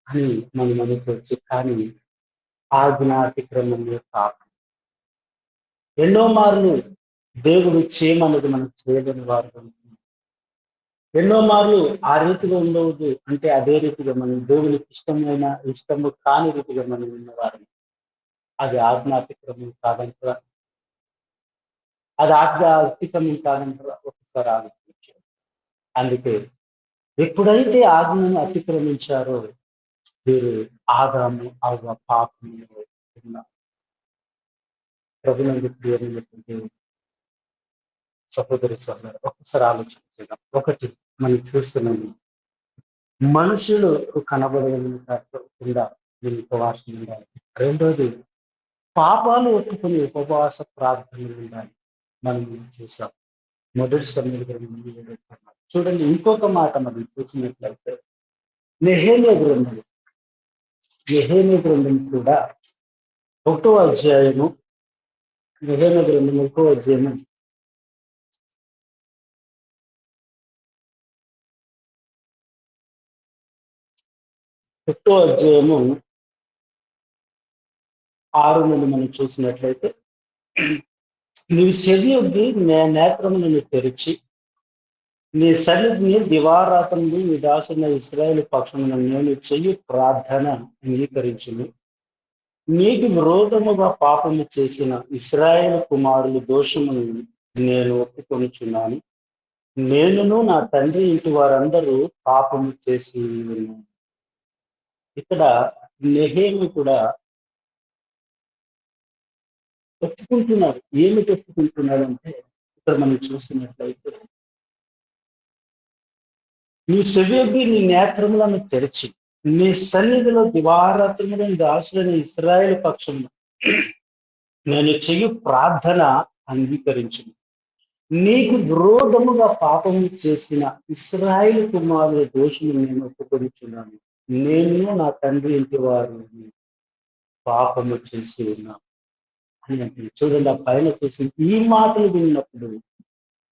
అని మనం అనుకోవచ్చు. కానీ ఆజ్ఞాతిక్రమమే పాపం. ఎన్నో మార్లు దేవుడు చేయమన్నది మనం చేయలేని వారు, ఎన్నో మార్లు ఆ రీతిగా ఉండవద్దు అంటే అదే రీతిగా మనం దేవునికి ఇష్టము కాని రీతిగా మనం ఉన్నవారు. అది అతిక్రమం కాదంటారా? అది అతిక్రమం కాదంటారా? ఒకసారి ఆలోచించారు. అందుకే ఎప్పుడైతే ఆజ్ఞను అతిక్రమించారో వీరు ఆదాము అవ్వ పాపంలో ఉన్నారు. ప్రభునందు ప్రియమైనటువంటి సహోదరి సహోదరు, ఒక్కసారి ఆలోచించడం. ఒకటి మనం చూస్తున్నాము, మనుషులు కనబడకుండా వీళ్ళు ఉపవాసం ఉండాలి. రెండోది, పాపాలు ఒప్పుకొని ఉపవాస ప్రార్థనలు ఉండాలి. మనం చూసాం మొదటి సమయంలో చూడండి. ఇంకొక మాట మనం చూసినట్లయితే నెహెమ్యా గ్రంథం కూడా 1వ అధ్యాయము, నెహెమ్యా గ్రంథం 1వ అధ్యాయము 6 నుండి మనం చూసినట్లయితే, నీవు చెవి ఉండి నేత్రములను తెరిచి నీ సన్నిధిని దివారాత్రులు నీ దాసున్న ఇశ్రాయేలు పక్షమున నేను చెయ్యి ప్రార్థన అంగీకరించును. నీకు విరోధముగా పాపము చేసిన ఇశ్రాయేలు కుమారుల దోషమును నేను ఒప్పుకొనుచున్నాను. నేనును నా తండ్రి ఇంటి వారందరూ పాపము చేసి ఉన్నాను. ఇక్కడ నెహేము కూడా ఒప్పుకుంటున్నాడు. ఏమిటి ఒప్పుకుంటున్నాడు అంటే, ఇక్కడ మనం చూసినట్లయితే, నీ చెవియొగ్గి నీ నేత్రములను తెరచి నీ సన్నిధిలో దివారాత్రములు దాసులైన ఇశ్రాయేలు పక్షమున నేను చెయ్యి ప్రార్థన అంగీకరించును. నీకు విరోధముగా పాపము చేసిన ఇశ్రాయేలు కుమారుల దోషులు నేను ఒప్పుకొనుచున్నాను. నేను నా తండ్రి ఇంటి వారు పాపము చేసి ఉన్నాను అని అంటే, చూడండి ఆ పైన చూసి ఈ మాటలు విన్నప్పుడు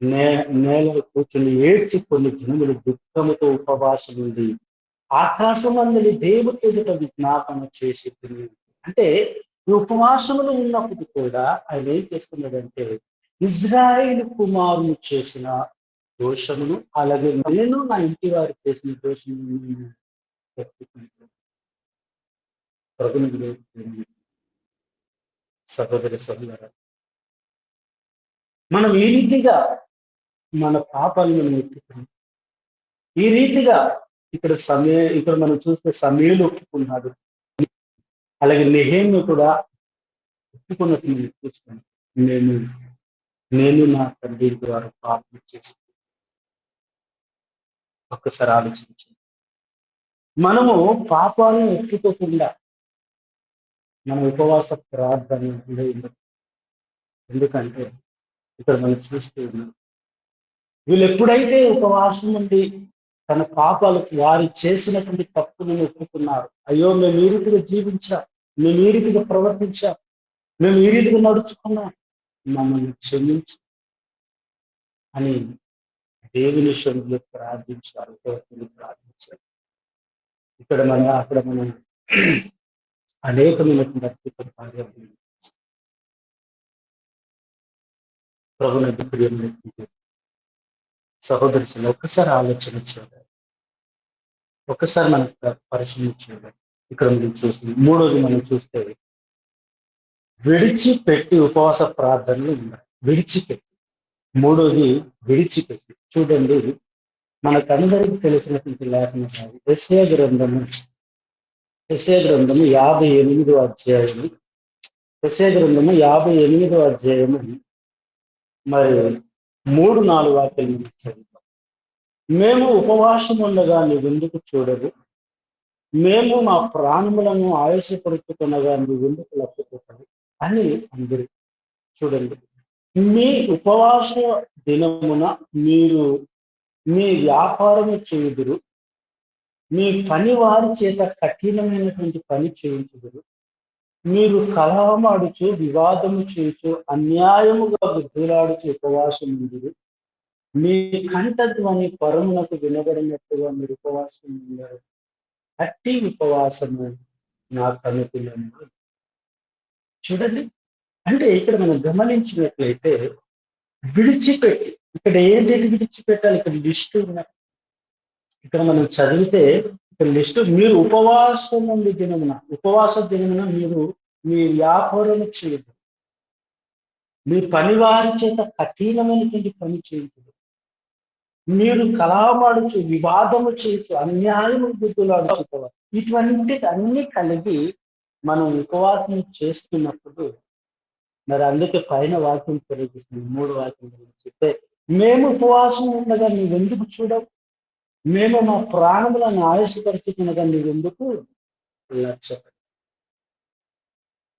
నేలలో కూర్చుని ఏడ్చి కొన్ని దినములు దుఃఖముతో ఉపవాసం ఉంది ఆకాశమందలి దేవుని ఎదుట విజ్ఞాపన చేసి అంటే ఈ ఉపవాసములు ఉన్నప్పుడు కూడా ఆయన ఏం చేస్తున్నాడంటే, ఇజ్రాయేలు కుమారులు చేసిన దోషమును అలాగే నేను నా ఇంటి వారు చేసిన దోషమును సహోదరి సహోదర, మనం ఈ రీతిగా మన పాపాలను మనం ఎత్తుకున్నాం. ఈ రీతిగా ఇక్కడ మనం చూస్తే సమయలు ఒప్పుకున్నాడు, అలాగే నెహేము కూడా ఒప్పుకున్నట్టు మనం చూస్తాం. నేను నేను నా తండ్రి ద్వారా పాపం చేసి ఒక్కసారి ఆలోచించి మనము పాపాలను ఒప్పుకోకుండా మన ఉపవాస ప్రార్థన ఎందుకంటే ఇక్కడ మనం చూస్తూ ఉన్నాం, వీళ్ళు ఎప్పుడైతే ఉపవాసం నుండి తన పాపాలకు వారు చేసినటువంటి తప్పులను ఒప్పుకున్నారు, అయ్యో మేము ఈ రీతిగా జీవించాం, మేము ఈ రీతిగా ప్రవర్తించాం, మేము ఈ రీతిగా నడుచుకున్నాం, మమ్మల్ని క్షమించు అని దేవుని శబ్దంలో ప్రార్థించారు, ప్రార్థించారు. అక్కడ మనం అనేకమైనటువంటి అద్భుత కార్యాలు ప్రభుత్వ ప్రియమైనటువంటి సహోదరులు ఒక్కసారి ఆలోచన చేయాలి, ఒక్కసారి మనం పరిశీలించాలి. ఇక్కడ మనం చూసి మూడోది మనం చూస్తే విడిచిపెట్టి ఉపవాస ప్రార్థనలు ఉన్నాయి. విడిచిపెట్టి మూడోది విడిచిపెట్టి. చూడండి, మనకందరికి తెలిసినటువంటి లేఖనం కాదు, యెషయా గ్రంథము 58వ అధ్యాయము, యెషయా గ్రంథము 58వ అధ్యాయము మరి 3-4 వాక్యాలు చదువుతాం. మేము ఉపవాసం ఉండగా నువ్వెందుకు చూడదు, మేము మా ప్రాణములను ఆయాసపరుచుకునగా నువ్వెందుకు లక్ష్యపెట్టదు అని అందరూ. చూడండి, మీ ఉపవాస దినమున మీరు మీ వ్యాపారము చేయుదురు, మీ పని వారి చేత కఠినమైనటువంటి పని చేయించుదురు, మీరు కలహమాడుచు వివాదము చేయుచు అన్యాయముగా బుద్ధులాడుచు ఉపవాసం ఉందురు, మీ కంఠధ్వని పరమునకు వినబడినట్టుగా మీరు ఉపవాసం ఉన్నారు, అట్టి ఉపవాసము నాకు అనుకూలము. చూడండి, అంటే ఇక్కడ మనం గమనించినట్లయితే విడిచిపెట్టి, ఇక్కడ ఏంటి విడిచిపెట్టాలి, ఇక్కడ లిస్టు ఉన్నాయి. ఇక్కడ మనం చదివితే ఇక్కడ లిస్టు, మీరు ఉపవాస దినమున మీరు మీ వ్యాపారం చేయదు, మీ పని వారి చేత కఠినమైనటువంటి పని చేయదు, మీరు కలహమాడుచు వివాదము చేయొచ్చు అన్యాయము బుద్ధులాడుచుకోవాలి. ఇటువంటి అన్ని కలిగి మనం ఉపవాసం చేస్తున్నప్పుడు మరి అందుకే పైన వాక్యం తెలియజేస్తుంది, 3 వాక్యం చెప్తే, మేము ఉపవాసం ఉండగా నువ్వెందుకు చూడవు, మేము మా ప్రాణములను ఆయాసపరుచుకునగా నువ్వెందుకు లక్ష్యపెట్టవు.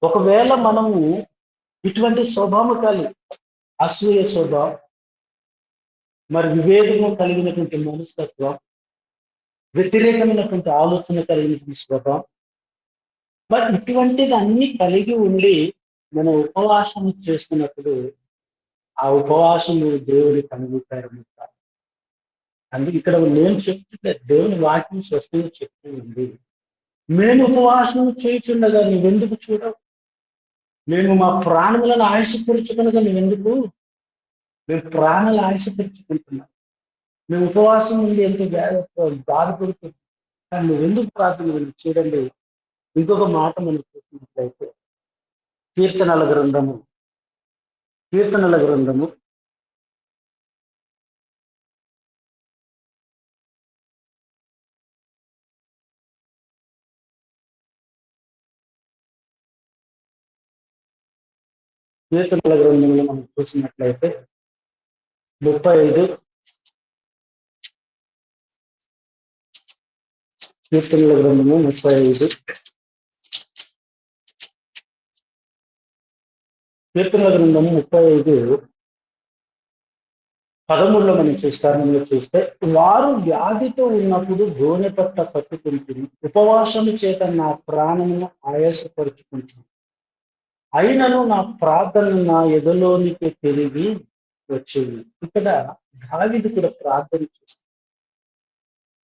ఒకవేళ మనము ఇటువంటి స్వభావం కలిగి, అసూయ స్వభావం, మరి వివేకము కలిగినటువంటి మనస్తత్వం, వ్యతిరేకమైనటువంటి ఆలోచన కలిగినటువంటి స్వభావం, మరి ఇటువంటిది అన్ని కలిగి ఉండి మనం ఉపవాసం చేస్తున్నప్పుడు ఆ ఉపవాసము దేవుడికి అంగీకారం కాదు. అందుకే ఇక్కడ నేను చెప్తుంటే దేవుని వాక్యం స్పష్టంగా చెప్తూ ఉంది, మేము ఉపవాసం చేయుచుండగా నువ్వెందుకు చూడవు, మేము మా ప్రాణములను ఆయాసపరుచుకునగా నువ్వెందుకు, మేము ప్రాణాలు ఆయాసపరుచుకుంటున్నాం. మేము ఉపవాసం ఉండి ఎంత బాధపడుతుంది, కానీ నువ్వు ఎందుకు ప్రార్థన చూడండి. ఇంకొక మాట మనం చూసినట్లయితే కీర్తనల గ్రంథము కీర్తనల గ్రంథము కీర్తనల గ్రంథంలో మనం చూసినట్లయితే 35 కీర్తనల గ్రంథము 35 కీర్తనల గ్రంథము 35 13లో మనం చూస్తే వారు వ్యాధితో ఉన్నప్పుడు గోనె పట్ట పట్టుకుంటుంది, ఉపవాసము చేత నా ప్రాణమును ఆయాసపరుచుకుంటుంది, అయినను నా ప్రార్థన నా ఎదలోనికి తిరిగి వచ్చింది. ఇక్కడ దావీదు కూడా ప్రార్థన చేస్తుంది.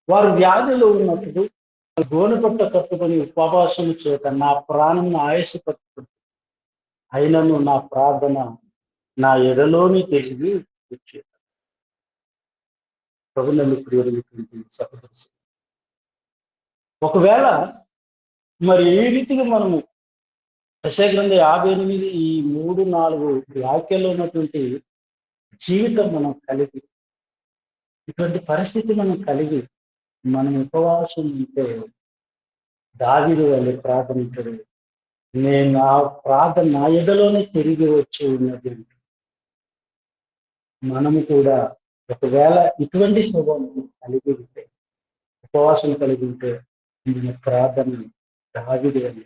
వారు వ్యాధిలో ఉన్నప్పుడు గోనెపట్ట కట్టుకొని ఉపవాసము చేత నా ప్రాణం ఆయాసపరుచుకుంటుంది, అయినను నా ప్రార్థన నా ఎదలోని తిరిగి వచ్చేది. ప్రభునందు ప్రియమైనటువంటి సహోదరులు, ఒకవేళ మరి ఏ రీతిగా మనము యెషయా గ్రంథం 58 ఈ 3-4 వాక్యాల్లో ఉన్నటువంటి జీవితం మనం కలిగి, ఇటువంటి పరిస్థితి మనం కలిగి మనం ఉపవాసం ఉంటే దావీదు వలె ప్రార్థన, నేను నా ప్రార్థన నా ఎదలోనే తిరిగి వచ్చి ఉన్నది. మనము కూడా ఒకవేళ ఇటువంటి స్వభావం కలిగి ఉంటే, ఉపవాసం కలిగి ఉంటే మన ప్రార్థన దావీదు వలె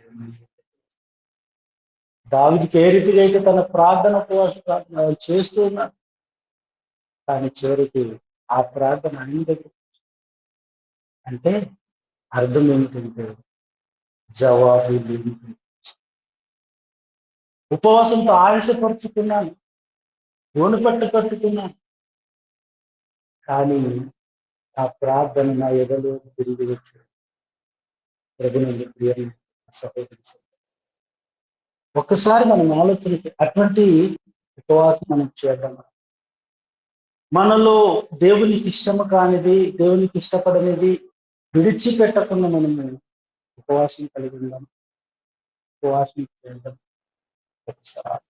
దావీదుకి ఏ రీతిగా అయితే తన ప్రార్థన ఉపవాస ప్రార్థన చేస్తూ ఉన్నాడు, కానీ చివరికి ఆ ప్రార్థన ఆయన దగ్గర అంటే అర్థం ఏమిటంటే జవాబు లేని ఉపవాసంతో ఆయాసపరుచుకున్నాను, గోనుపట్టు కట్టుకున్నాను, కానీ ఆ ప్రార్థన నా ఎదలో తిరిగి వచ్చాడు. ప్రభునందు ప్రియమైన సహోదరి, ఒక్కసారి మనం ఆలోచన అటువంటి ఉపవాసం మనం చేద్దాం. మనలో దేవునికి ఇష్టము కానిది, దేవునికి ఇష్టపడనిది విడిచిపెట్టకుండా మనము ఉపవాసం కలిగి ఉందాం, ఉపవాసం చేద్దాం ఒకసారి.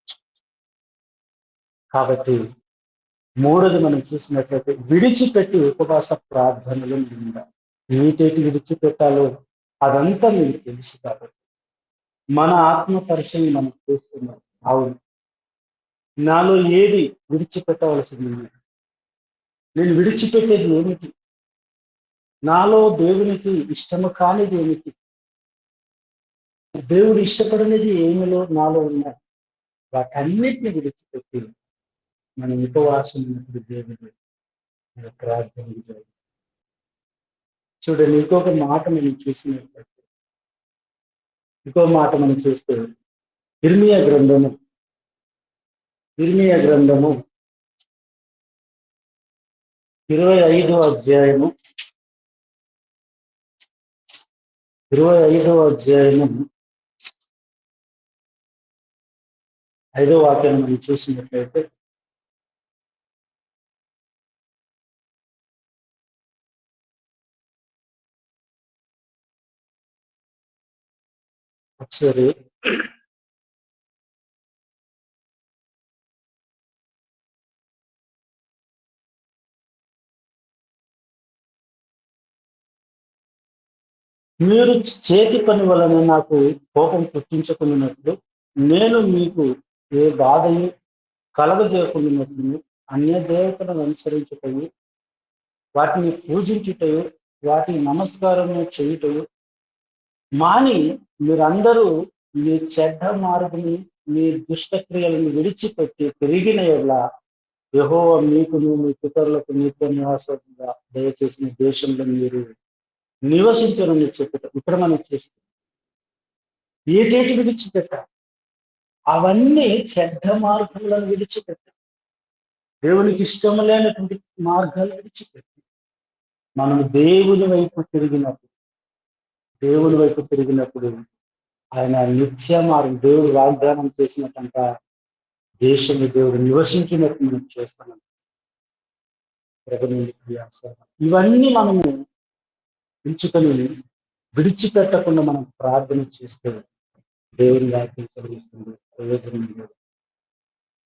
కాబట్టి మూడోది మనం చూసినట్లయితే విడిచిపెట్టి ఉపవాస ప్రార్థనలు ఉండాలి. ఏటేటి విడిచిపెట్టాలో అదంతా మీకు తెలుసు. కాబట్టి మన ఆత్మ పరిశీలన మనం చేస్తున్నాం. అవును, నాలో ఏది విడిచిపెట్టవలసింది, నేను విడిచిపెట్టేది ఏమిటి, నాలో దేవునికి ఇష్టము కానిది ఏమిటి, దేవుడు ఇష్టపడనిది ఏమిలో నాలో ఉన్నాయి, వాటన్నిటిని విడిచిపెట్టి మనం ఉపవాసం ఉన్నప్పుడు దేవుడు ప్రార్థన చేయాలి. చూడండి, ఇంకొక మాట మనం చూసినట్లయితే, ఇంకో మాట మనం చూస్తే ఇర్మియా గ్రంథము 25వ అధ్యాయము 5వ వాక్యాన్ని మనం చూసినట్లయితే, ఒకసారి మీరు చేతి పని వలన నాకు కోపం పుట్టించుకున్నట్లు నేను మీకు ఏ బాధను కలగజేయకున్నట్లు అన్య దేవతలను అనుసరించుటయు, వాటిని పూజించుటయు, వాటిని నమస్కారము చేయుటయు మాని మీరందరూ మీ చెడ్డ మార్గని, మీ దుష్టక్రియలను విడిచిపెట్టి తిరిగిన యెడల యెహోవా మీకును మీ పితరులకు నిత్య నివాసంగా దయచేసిన దేశంలో మీరు నివసించరని చెప్పుట. ఇక్కడ మనం చేస్తాం ఏటేటి విడిచిపెట్టాలి, అవన్నీ చెడ్డ మార్గములను విడిచిపెట్టాలి, దేవునికి ఇష్టం లేనటువంటి మార్గాలు విడిచిపెట్టి మనం దేవుని వైపు తిరిగినప్పుడు ఆయన నిత్య మార్గం, దేవుడు వాగ్దానం చేసినటువంటి దేశంలో దేవుడు నివసించినట్టు మనం చేస్తున్నాం. ప్రభుని క్రియాసరణ ఇవన్నీ మనము ఉంచుకొని విడిచిపెట్టకుండా మనం ప్రార్థన చేస్తే దేవుని వాక్యం చదివిస్తుంది ప్రయోజనం లేదు.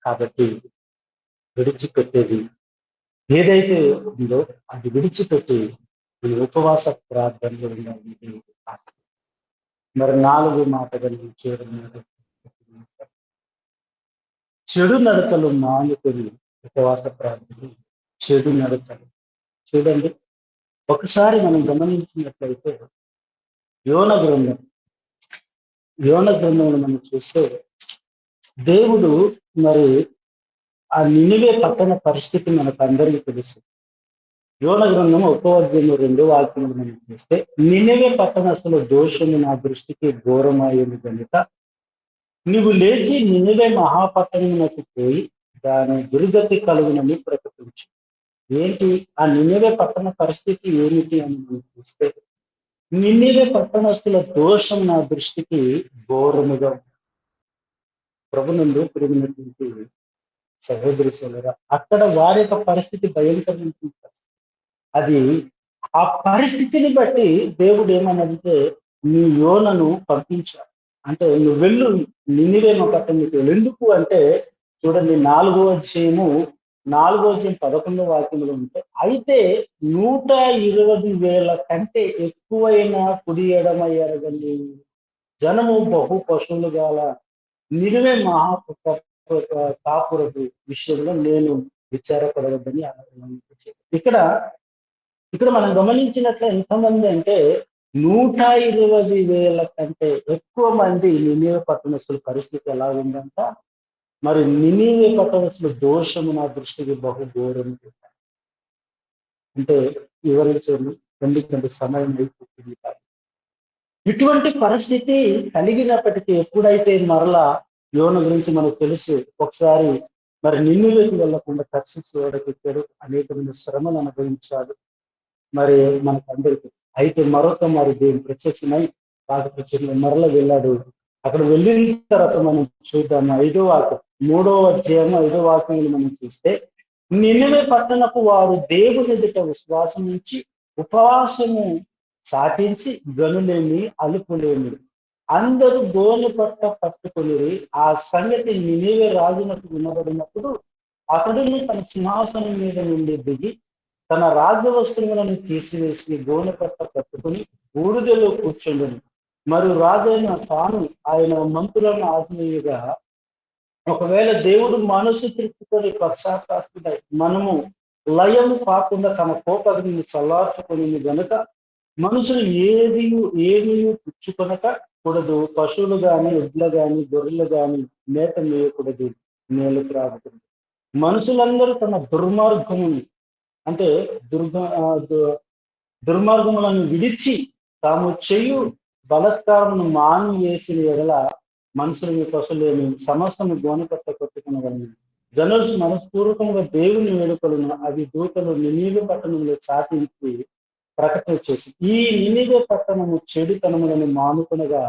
కాబట్టి విడిచిపెట్టేది ఏదైతే ఉందో అది విడిచిపెట్టి ఈ ఉపవాస ప్రార్థనలో ఉండాలని దేవుడు ఆశ. మరి 4 మాటలు చేయడం చెడు నడకలు మానుకొని ఉపవాస ప్రార్థన. చెడు నడకలు చూడండి, ఒకసారి మనం గమనించినట్లయితే యోన గ్రంథం యోన గ్రంథంలో మనం చూస్తే దేవుడు మరి ఆ నినివే పట్టణ పరిస్థితి మనకు అందరికీ తెలుసు. యోన గ్రంథం 1వ అధ్యాయం 2వ వాక్యములు మనం చూస్తే నినివే పట్టణస్థుల దోషము నా దృష్టికి ఘోరమాయను కనుక నీవు లేచి నినివే మహాపట్టణమునకు పోయి దాని దుర్గతి కలుగునని ప్రకటించు. ఏంటి ఆ నినివే పట్టణ పరిస్థితి ఏమిటి అని మనం చూస్తే నినివే పట్టణస్థుల దోషం నా దృష్టికి ఘోరముగా ప్రభునందు ప్రేమినటువంటి సహోదరి సోదరా, అక్కడ వారి యొక్క పరిస్థితి భయంకరమైన పరిస్థితి. అది ఆ పరిస్థితిని బట్టి దేవుడు ఏమనంటే నీ యోనను పంపించాడు. అంటే నువ్వు వెళ్ళు నినివే పట్టణానికి వెళ్ళు. ఎందుకు అంటే చూడండి 4వ అధ్యాయం 11వ వాక్యంలో ఉంటే అయితే 120,000 కంటే ఎక్కువైన కుడి ఎడమ ఎరగని జనము బహు పశువులు గల నినివే కాపురపు విషయంలో నేను విచారపడవద్దని ఇక్కడ ఇక్కడ మనం గమనించినట్లు ఎంతమంది అంటే 120,000 కంటే ఎక్కువ మంది నినివే పట్టణస్తుల పరిస్థితి ఎలా ఉందంట. మరి నినివే పట్టణస్తుల దోషము నా దృష్టికి బహు ఘోరం. అంటే వివరించండి, ఎందుకంటే సమయం అయిపోతుంది. ఇటువంటి పరిస్థితి కలిగినప్పటికీ ఎప్పుడైతే మరలా యోన గురించి మనకు తెలుసు, ఒకసారి మరి నినివేకి వెళ్లకుండా తర్షీషు ఓడకి ఎక్కాడు, అనేకమైన శ్రమలు అనుభవించాడు. మరి మనకు అందరికీ అయితే మరొక మరి దేవుని ప్రత్యక్షమై పాదపక్షంలో మరల వెళ్ళాడు. అక్కడ వెళ్ళిన తర్వాత మనం చూద్దాము 3వ అధ్యాయం 5వ వాక్యంలో మనం చూస్తే నినివే పట్టణపు వారు దేవుని ఎదుట విశ్వాసం నుంచి ఉపవాసము సాటించి గనులేమి అలుపులేమి అందరూ గోనె పట్ట పట్టుకొని ఆ సంగతి నినివే రాజునకు వినబడినప్పుడు అతడు తన సింహాసనం మీద నుండి దిగి తన రాజవస్త్రములను తీసివేసి గోనె పట్ట పట్టుకుని బూడిదలో కూర్చుండెను. మరియు రాజైన తాను ఆయన మంత్రులను ఆజ్ఞేయుగా ఒకవేళ దేవుడు మనసు తిప్పుకొని పశ్చాత్తాపడై మనము లయము కాకుండా తన కోపగ్నిని చల్లార్చుకొని గనుక మనుషులు ఏమీ పుచ్చుకొనక కూడదు, పశువులు గాని ఎడ్లు గాని గొర్రెలు గాని మేత మేయకూడదు, మేలుకు రాబడుతుంది. మనుషులందరూ తన దుర్మార్గముని అంటే దుర్మార్గములను విడిచి తాము చేయు బలత్కారమును మాని వేసిన ఎడల మనుషులని పశులేని సమస్తము గోనెపట్ట కొట్టుకునగలను. జనులు మనస్పూర్వకంగా దేవుని వేడుకలను అవి దూతలు నినివే పట్టణంలో చాటించి ప్రకటన చేసి ఈ నినివే పట్టణము చెడుతనములను మానుకొనగా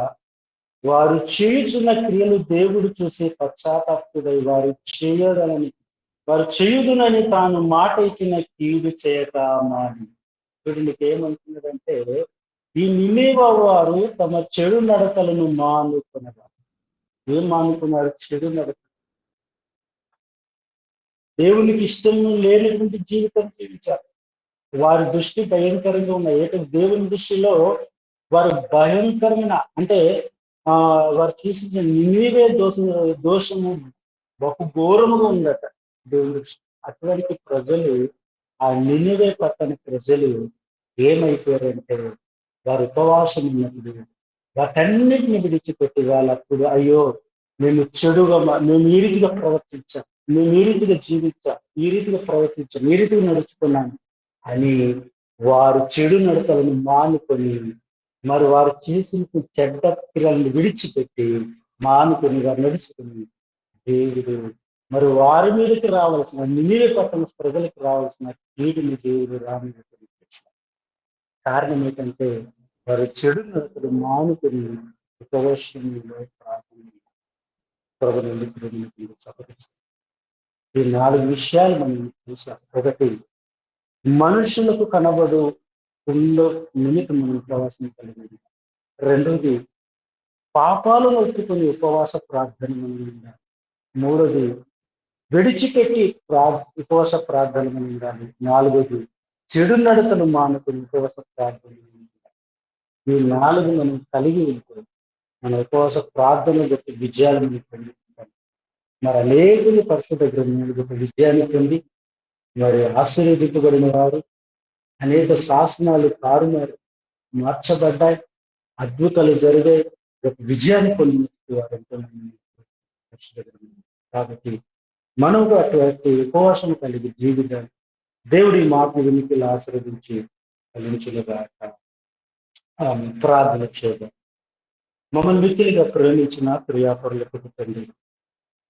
వారు చేయుచున్న క్రియలు దేవుడు చూసి పశ్చాత్తాపకుడై వారు చేయుదునని తాను మాట ఇచ్చిన కీడు చేయక మాని. ఇప్పుడు నీకు ఏమంటున్నాడంటే ఈ నినివే వారు తమ చెడు నడకలను మానుకొనగా. ఏం మానుకున్నారు? చెడు నడక. దేవునికి ఇష్టం లేనటువంటి జీవితం జీవించారు. వారి దృష్టి భయంకరంగా ఉన్నాయి. దేవుని దృష్టిలో వారు భయంకరమైన అంటే వారు చేసిన నినివే దోషము బహు ఘోరముగా ఉందట దేవుని దృష్టి. అటువంటి ప్రజలు ఆ నినివే పట్టణ ప్రజలు ఏమైపోయారంటే వారు ఉపవాసం ఉన్నప్పుడు వాటన్నిటిని విడిచిపెట్టి వాళ్ళప్పుడు అయ్యో మేము చెడుగా మేము ఈ రీతిగా ప్రవర్తించాం, మేము ఈ రీతిగా జీవించాం, ఈ రీతిగా ప్రవర్తించాం, ఈ రీతిగా నడుచుకున్నాం అని వారు చెడు నడకలను మానుకొని మరి వారు చేసిన చెడ్డ క్రియలను విడిచిపెట్టి మానుకొని వారు నడుచుకుని దేవుడు మరి వారి మీదకి రావాల్సిన నినివే పట్టణ ప్రజలకు రావాల్సిన కీడుని దేవుడు రాని కారణం ఏంటంటే వారు చెడు నడకలు మానుకొని ఉపవాసంలో ప్రభుత్వం సహకరిస్తారు. ఈ 4 విషయాలు మనం చూసాం. ఒకటి, మనుషులకు కనబడు ఉందో నిమిత్తం మనం ఉపవాసం కలిగింది. రెండోది పాపాలను ఒప్పుకొని ఉపవాస ప్రార్థన మనం ఉండాలి. మూడోది విడిచిపెట్టి ఉపవాస ప్రార్థన మనం ఉండాలి. నాలుగోది చెడు నడతలు మానుకుని ఉపవాస ప్రార్థన మనం ఉండాలి. ఈ నాలుగు మనం కలిగి ఉంటే మన ఉపవాస ప్రార్థన గొప్ప విజయాలను మనం పొందుకుంటాం. మరి అనేకులు పరిశుద్ధ గ్రంథాలు గొప్ప విజయాన్ని పొంది మరి ఆశీర్వదింపబడిన వారు, అనేక శాసనాలు తారుమారు మార్చబడ్డాయి, అద్భుతాలు జరిగాయి, గొప్ప విజయాన్ని పొందిన వారు ఎంతో మంది పరిశుద్ధ గ్రంథం. కాబట్టి మనం కూడా అటువంటి ఉపవాసం కలిగి జీవితం దేవుడి మాట వినికిలు ఆశీర్వదించి ఫలించుగాక. ప్రార్థన చేద్దాం. మమ్మల్ని మిక్కిలిగా ప్రేమించిన ప్రియాపరులకు తండ్రి,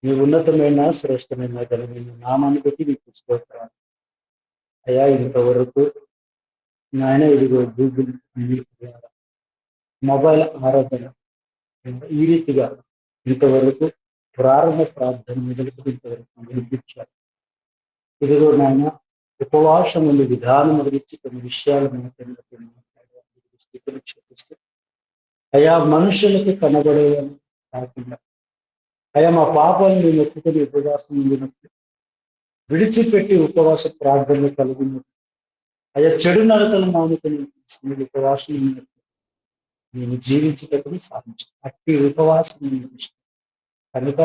మీ ఉన్నతమైన శ్రేష్టమైన ఘనమైన నామాన్ని బట్టి మీకు స్తోత్రాలు. అయ్యా ఇంతవరకు నాయన ఇదిగో గూగుల్ మీట్ ద్వారా మొబైల్ ఆరాధన ఈ రీతిగా ఇంతవరకు ప్రారంభ ప్రార్థన మొదలుకు ఇంతవరకు వినిపించారు. ఇదిగో నాయన ఉపవాసం ఉండే విధానం గురించి కొన్ని విషయాలు స్థితిని చూపిస్తూ అయా మనుషులకి కనబడేదని కాకుండా అయా మా పాపాలను మేము ఎత్తుకొని ఉపవాసం ఉండినప్పుడు విడిచిపెట్టి ఉపవాస ప్రార్థనలు కలిగినప్పుడు అయా చెడు నడతలు మానుకొని మీరు ఉపవాసం ఉన్నప్పుడు నేను జీవించేటప్పుడు సాధించాను. అట్టి ఉపవాసం కనుక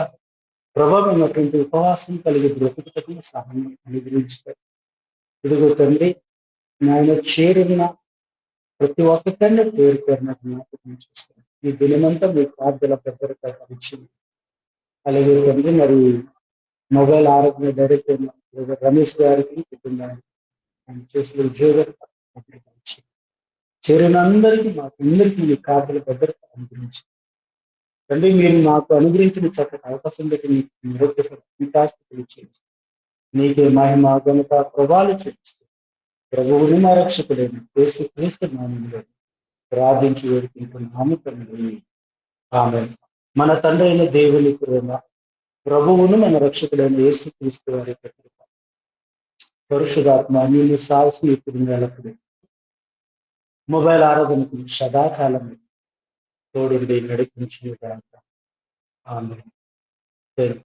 ప్రభావమైనటువంటి ఉపవాసం కలిగి బ్రతుకుటకు సహాయం అనుగ్రహించారు. ఇదిగో తండ్రి నాయన చేరిన ప్రతి ఒక్కరిని పేరు పేరున జ్ఞాపకం చేస్తాను. ఈ దినమంతా మీ ప్రార్థన భద్రత ఇచ్చింది. అలాగే తండ్రి మరి మొబైల్ ఆరోగ్య డైరెక్టర్ రమేష్ గారికి కుటుంబానికి ఆయన చేసిన ఉద్యోగం చేరిన అందరికీ మాకు అందరికీ మీ కాపుల భద్రత అనుగ్రహించి తండ్రి మీరు నాకు అనుగ్రహించిన చక్కటి అవకాశం బట్టి మీకు మరొకసారి వికాస్థితులు చేసి నీకే మహిమ ఘనత ప్రభావాలు చేస్తూ ప్రభువుని మా రక్షకుడైన యేసు క్రీస్తు నామములో ప్రార్థించి వేడుకుంటున్నాము తండ్రి. ఆమేన్. మన తండ్రి అయిన దేవుని ప్రేమ, ప్రభువును మన రక్షకుడైన యేసు క్రీస్తు వారి యొక్క కృప, పరిశుద్ధాత్మ నీళ్ళు సాహసం ఇప్పుడు నెలప్పుడు మొబైల్ ఆరాధనకు సదాకాలం తోడుండి నడిపించిన ఆమె